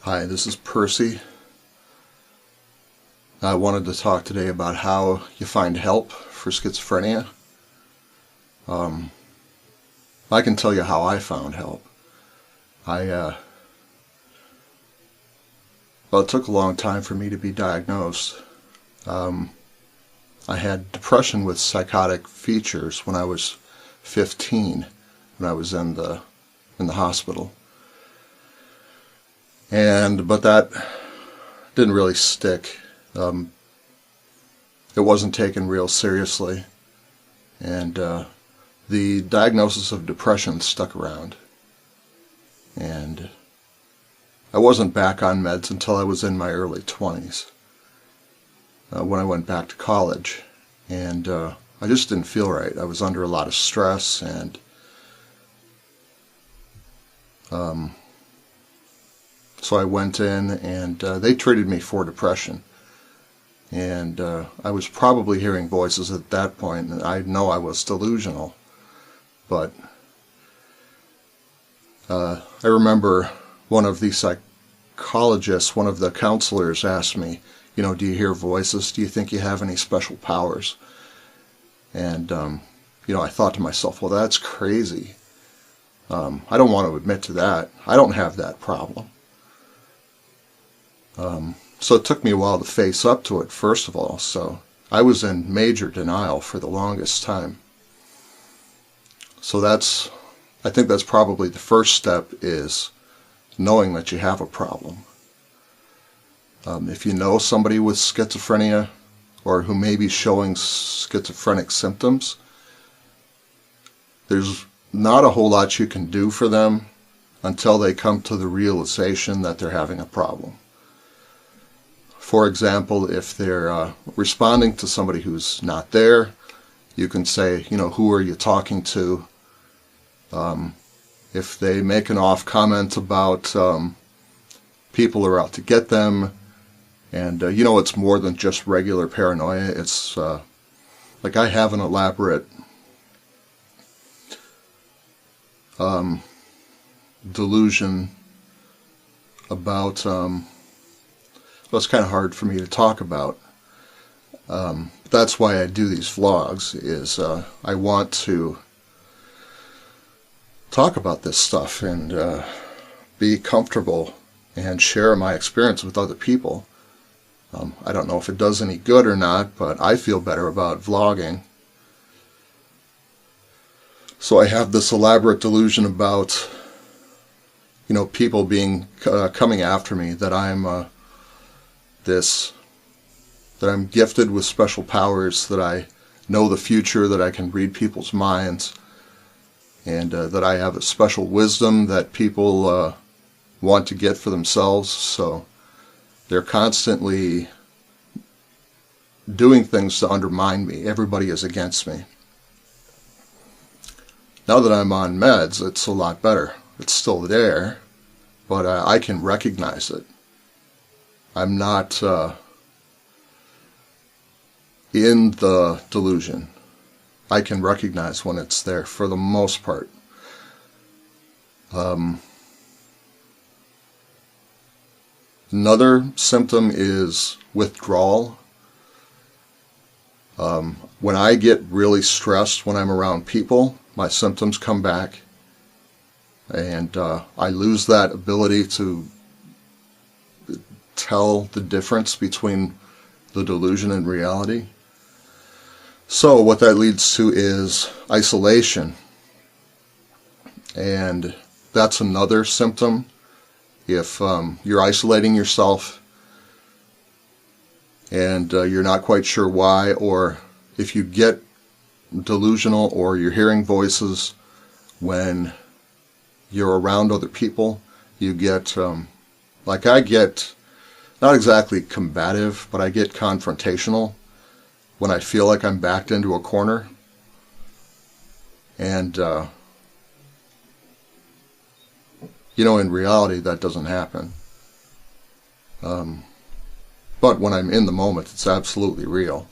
Hi, this is Percy. I wanted to talk today about how you find help for schizophrenia. I can tell you how I found help. Well, it took a long time for me to be diagnosed. I had depression with psychotic features when I was 15, when I was in the hospital. But that didn't really stick. It wasn't taken real seriously, and the diagnosis of depression stuck around. And I wasn't back on meds until I was in my early 20s, when I went back to college. And I just didn't feel right. I was under a lot of stress, and so I went in, and they treated me for depression. And I was probably hearing voices at that point, and I know I was delusional. But I remember one of the psychologists, one of the counselors asked me, do you hear voices? Do you think you have any special powers? And, I thought to myself, well, that's crazy. I don't want to admit to that. I don't have that problem. So it took me a while to face up to it, first of all. So I was in major denial for the longest time. So I think that's probably the first step, is knowing that you have a problem. If you know somebody with schizophrenia, or who may be showing schizophrenic symptoms, there's not a whole lot you can do for them until they come to the realization that they're having a problem. For example, if they're responding to somebody who's not there, you can say, who are you talking to? If they make an off comment about people are out to get them, and it's more than just regular paranoia. It's like I have an elaborate delusion about, well, it's kind of hard for me to talk about. That's why I do these vlogs, is I want to talk about this stuff and be comfortable and share my experience with other people. I don't know if it does any good or not, but I feel better about vlogging. So I have this elaborate delusion about, people coming after me, that I'm that I'm gifted with special powers, that I know the future, that I can read people's minds, and that I have a special wisdom that people want to get for themselves. So they're constantly doing things to undermine me. Everybody is against me. Now that I'm on meds, it's a lot better. It's still there, but I can recognize it. I'm not in the delusion. I can recognize when it's there, for the most part. Another symptom is withdrawal. When I get really stressed when I'm around people, my symptoms come back, and I lose that ability to tell the difference between the delusion and reality. So what that leads to is isolation, and that's another symptom. If you're isolating yourself and you're not quite sure why, or if you get delusional or you're hearing voices when you're around other people, you get, like I get, not exactly combative, but I get confrontational when I feel like I'm backed into a corner. And, in reality, that doesn't happen. But when I'm in the moment, it's absolutely real.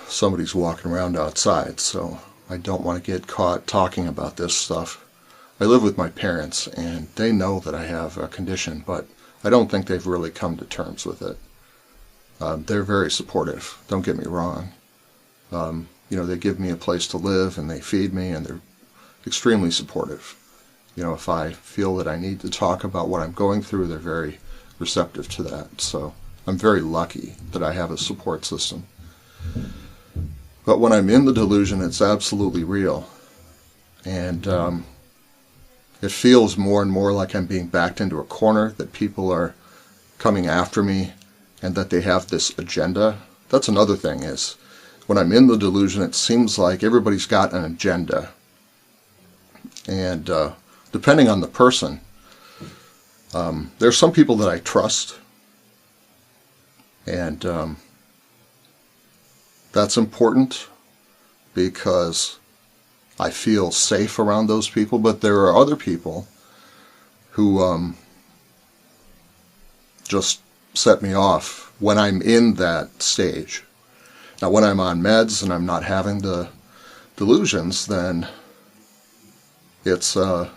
somebody's walking around outside, so I don't want to get caught talking about this stuff. I live with my parents, and they know that I have a condition, but I don't think they've really come to terms with it. They're very supportive, don't get me wrong. They give me a place to live, and they feed me, and they're extremely supportive. If I feel that I need to talk about what I'm going through, they're very receptive to that. So I'm very lucky that I have a support system. But when I'm in the delusion, it's absolutely real. And it feels more and more like I'm being backed into a corner, that people are coming after me, and that they have this agenda. That's another thing, is when I'm in the delusion, it seems like everybody's got an agenda. And depending on the person, there's some people that I trust, and that's important because I feel safe around those people. But there are other people who just set me off when I'm in that stage. Now, when I'm on meds and I'm not having the delusions, then it's a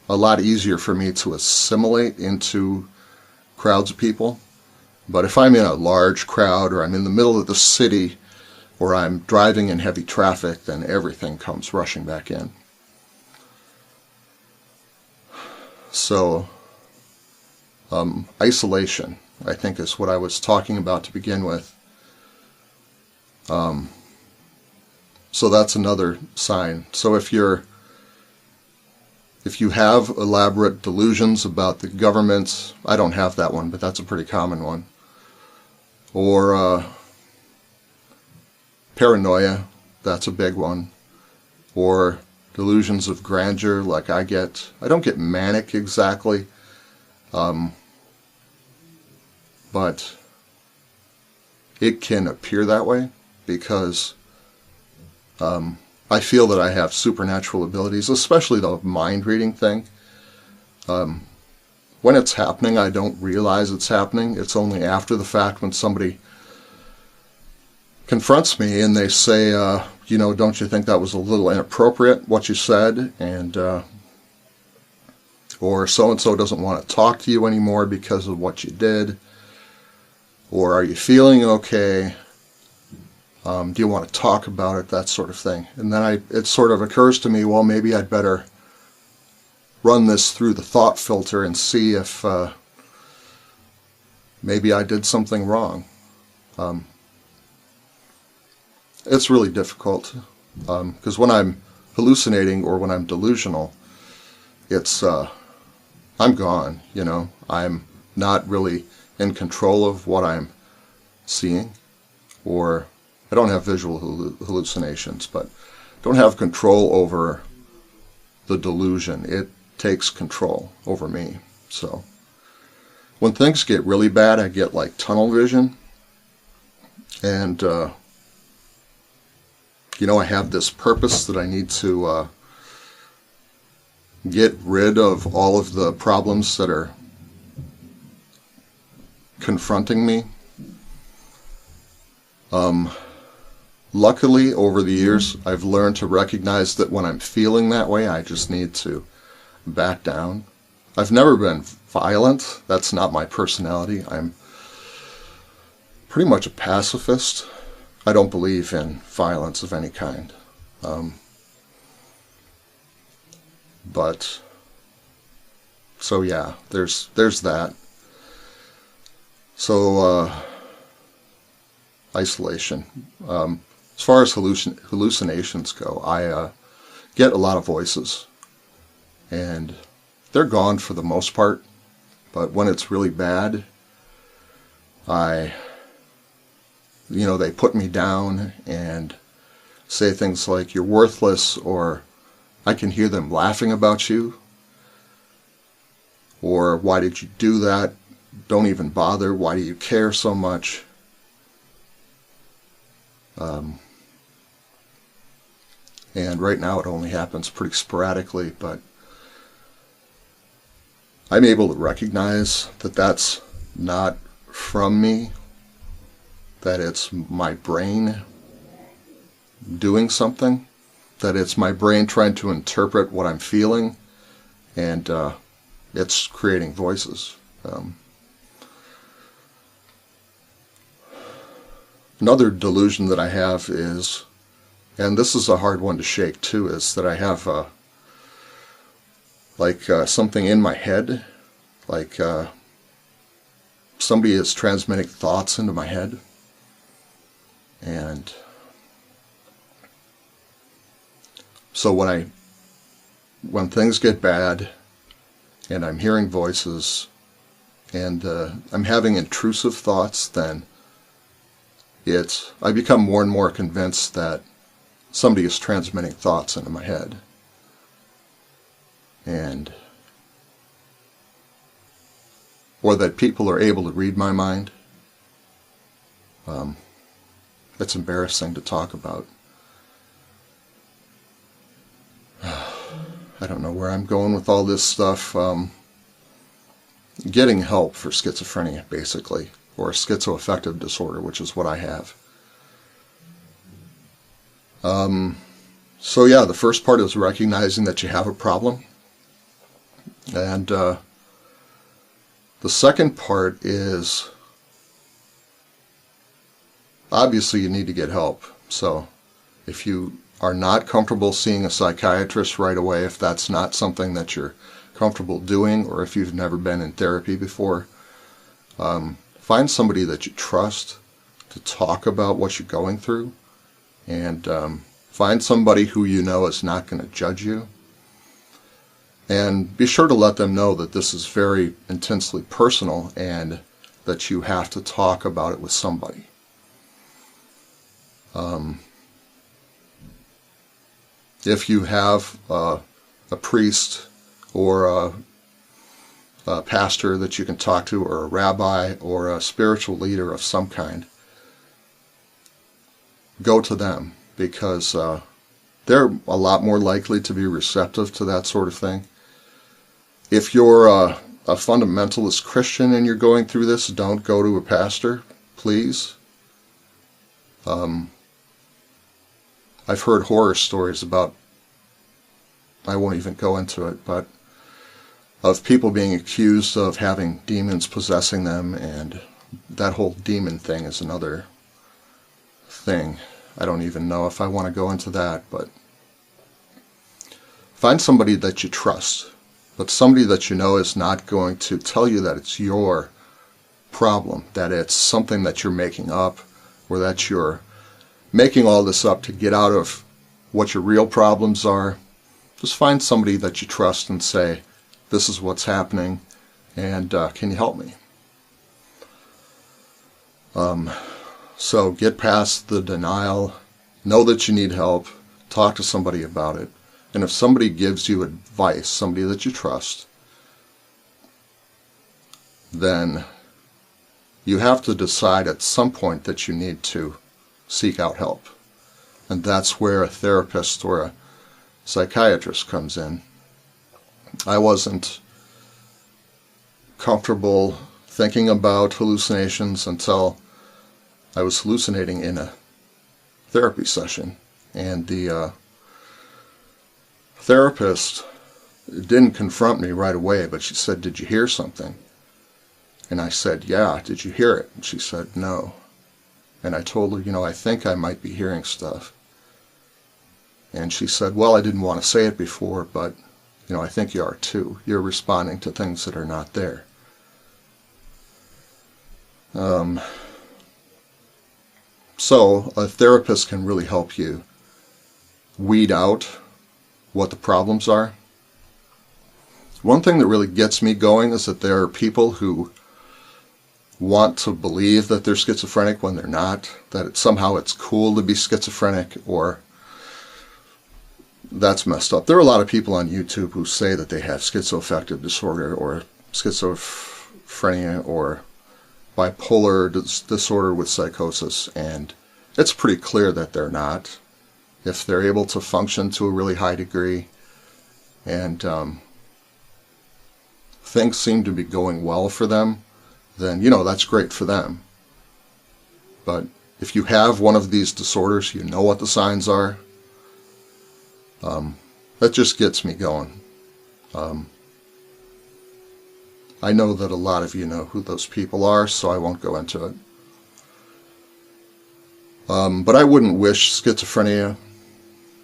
lot easier for me to assimilate into crowds of people. But if I'm in a large crowd, or I'm in the middle of the city, or I'm driving in heavy traffic, then everything comes rushing back in. So, isolation, I think, is what I was talking about to begin with. So that's another sign. So if you have elaborate delusions about the government, I don't have that one, but that's a pretty common one. Or paranoia, that's a big one. Or delusions of grandeur, like I don't get manic exactly, but it can appear that way because I feel that I have supernatural abilities, especially the mind reading thing. When it's happening, I don't realize it's happening. It's only after the fact, when somebody confronts me and they say, don't you think that was a little inappropriate, what you said? And or so-and-so doesn't want to talk to you anymore because of what you did. Or are you feeling okay? Do you want to talk about it? That sort of thing. And then it sort of occurs to me, well, maybe I'd better run this through the thought filter and see if maybe I did something wrong. It's really difficult because when I'm hallucinating or when I'm delusional, it's I'm gone. I'm not really in control of what I'm seeing, or I don't have visual hallucinations, but don't have control over the delusion. It takes control over me. So when things get really bad, I get like tunnel vision, and I have this purpose that I need to get rid of all of the problems that are confronting me. Luckily, over the years, I've learned to recognize that when I'm feeling that way, I just need to back down. I've never been violent. That's not my personality. I'm pretty much a pacifist. I don't believe in violence of any kind. So yeah, there's that. So, isolation. As far as hallucinations go, I get a lot of voices, and they're gone for the most part, but when it's really bad, they put me down and say things like, you're worthless, or I can hear them laughing about you, or why did you do that? Don't even bother. Why do you care so much? And right now it only happens pretty sporadically, but I'm able to recognize that that's not from me, that it's my brain doing something, that it's my brain trying to interpret what I'm feeling, and it's creating voices. Another delusion that I have is, and this is a hard one to shake too, is that I have something in my head, like somebody is transmitting thoughts into my head. And so when things get bad and I'm hearing voices and I'm having intrusive thoughts, then I become more and more convinced that somebody is transmitting thoughts into my head. Or that people are able to read my mind. It's embarrassing to talk about. I don't know where I'm going with all this stuff. Getting help for schizophrenia, basically, or schizoaffective disorder, which is what I have. So yeah, the first part is recognizing that you have a problem. And the second part is, obviously you need to get help. So if you are not comfortable seeing a psychiatrist right away, if that's not something that you're comfortable doing, or if you've never been in therapy before, find somebody that you trust to talk about what you're going through, and find somebody who you know is not going to judge you. And be sure to let them know that this is very intensely personal and that you have to talk about it with somebody. If you have a priest or a pastor that you can talk to, or a rabbi or a spiritual leader of some kind, go to them, because they're a lot more likely to be receptive to that sort of thing. If you're a fundamentalist Christian and you're going through this, don't go to a pastor, please. I've heard horror stories about, I won't even go into it, but of people being accused of having demons possessing them, and that whole demon thing is another thing. I don't even know if I want to go into that, but find somebody that you trust, but somebody that you know is not going to tell you that it's your problem, that it's something that you're making up, or that you're making all this up to get out of what your real problems are. Just find somebody that you trust and say, this is what's happening, and can you help me? So get past the denial, know that you need help, talk to somebody about it, and if somebody gives you advice, somebody that you trust, then you have to decide at some point that you need to seek out help. And that's where a therapist or a psychiatrist comes in. I wasn't comfortable thinking about hallucinations until I was hallucinating in a therapy session, and the therapist didn't confront me right away, but she said, "Did you hear something?" And I said, "Yeah, did you hear it?" And she said, "No." And I told her, I think I might be hearing stuff. And she said, "Well, I didn't want to say it before, but I think you are too. You're responding to things that are not there." So a therapist can really help you weed out what the problems are. One thing that really gets me going is that there are people who want to believe that they're schizophrenic when they're not, that somehow it's cool to be schizophrenic, or that's messed up. There are a lot of people on YouTube who say that they have schizoaffective disorder or schizophrenia or bipolar disorder with psychosis, and it's pretty clear that they're not. If they're able to function to a really high degree and things seem to be going well for them, then that's great for them. But if you have one of these disorders, you know what the signs are. That just gets me going. I know that a lot of you know who those people are, so I won't go into it. But I wouldn't wish schizophrenia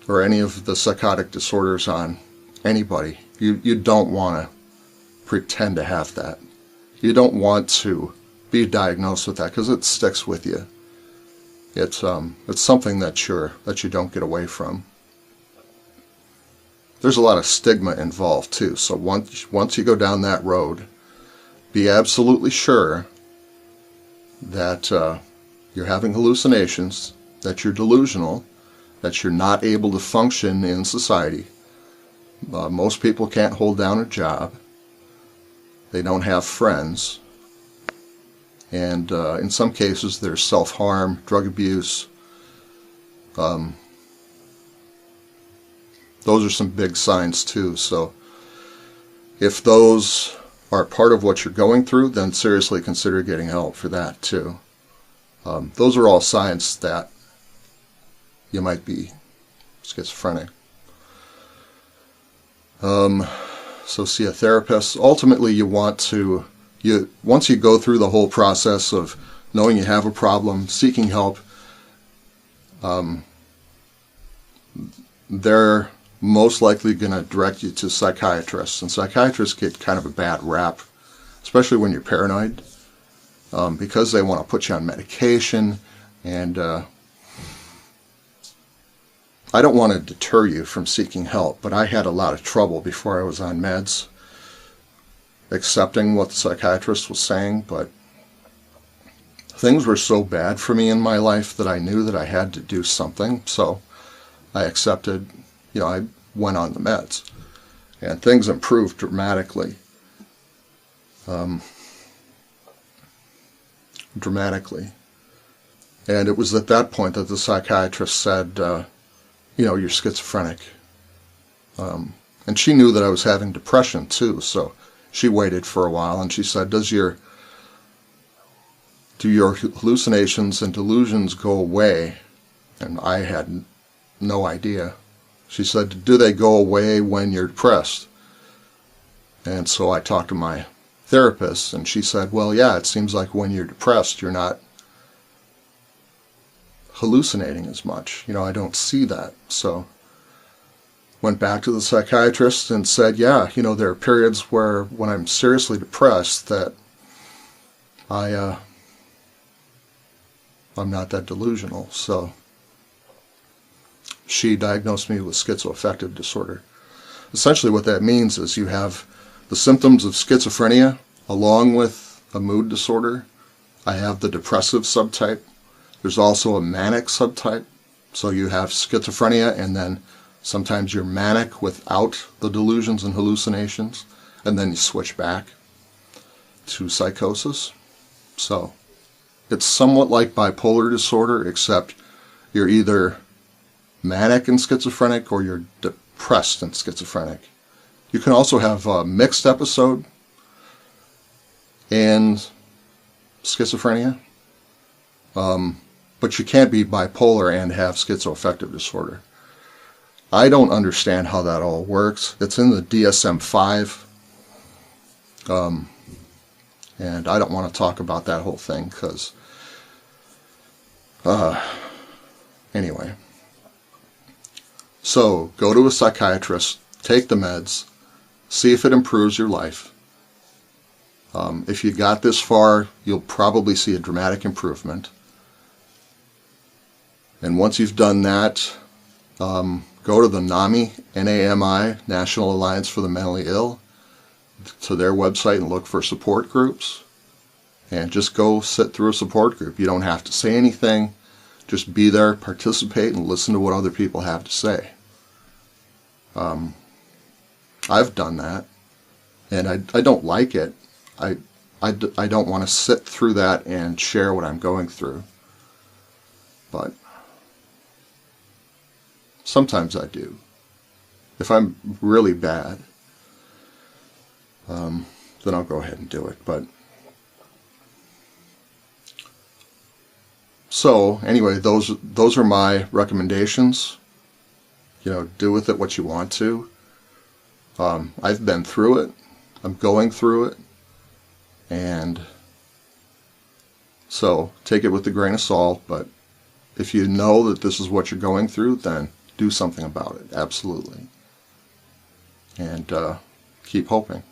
or any of the psychotic disorders on anybody. You don't want to pretend to have that. You don't want to be diagnosed with that, because it sticks with you. It's something that you don't get away from. There's a lot of stigma involved too. So once you go down that road, be absolutely sure that you're having hallucinations, that you're delusional, that you're not able to function in society. Most people can't hold down a job. They don't have friends. And in some cases there's self-harm, drug abuse. Those are some big signs too. So if those are part of what you're going through, then seriously consider getting help for that too. Those are all signs that you might be schizophrenic. So see a therapist. Ultimately, you want to, once you go through the whole process of knowing you have a problem, seeking help, they're most likely going to direct you to psychiatrists. And psychiatrists get kind of a bad rap, especially when you're paranoid, because they want to put you on medication. And I don't want to deter you from seeking help, but I had a lot of trouble before I was on meds accepting what the psychiatrist was saying. But things were so bad for me in my life that I knew that I had to do something. So I accepted, I went on the meds, and things improved dramatically. And it was at that point that the psychiatrist said, you're schizophrenic. And she knew that I was having depression too, so she waited for a while, and she said, do your hallucinations and delusions go away? And I had no idea. She said, do they go away when you're depressed? And so I talked to my therapist, and she said, well, yeah, it seems like when you're depressed, you're not hallucinating as much. I don't see that. So went back to the psychiatrist and said, yeah, there are periods when I'm seriously depressed that I'm not that delusional. So she diagnosed me with schizoaffective disorder. Essentially what that means is you have the symptoms of schizophrenia along with a mood disorder. I have the depressive subtype. There's also a manic subtype. So you have schizophrenia, and then sometimes you're manic without the delusions and hallucinations, and then you switch back to psychosis. So it's somewhat like bipolar disorder, except you're either manic and schizophrenic or you're depressed and schizophrenic. You can also have a mixed episode and schizophrenia, but you can't be bipolar and have schizoaffective disorder. I don't understand how that all works. It's in the DSM-5, and I don't want to talk about that whole thing because, anyway. So go to a psychiatrist, take the meds, see if it improves your life. If you got this far, you'll probably see a dramatic improvement. And once you've done that, go to the NAMI, N-A-M-I, National Alliance for the Mentally Ill, to their website and look for support groups. And just go sit through a support group. You don't have to say anything. Just be there, participate, and listen to what other people have to say. I've done that, and I don't like it. I don't want to sit through that and share what I'm going through. But sometimes I do. If I'm really bad, then I'll go ahead and do it. But So anyway, those are my recommendations. You know, do with it what you want to. I've been through it. I'm going through it. And so take it with a grain of salt, but if you know that this is what you're going through, then do something about it. Absolutely. And keep hoping.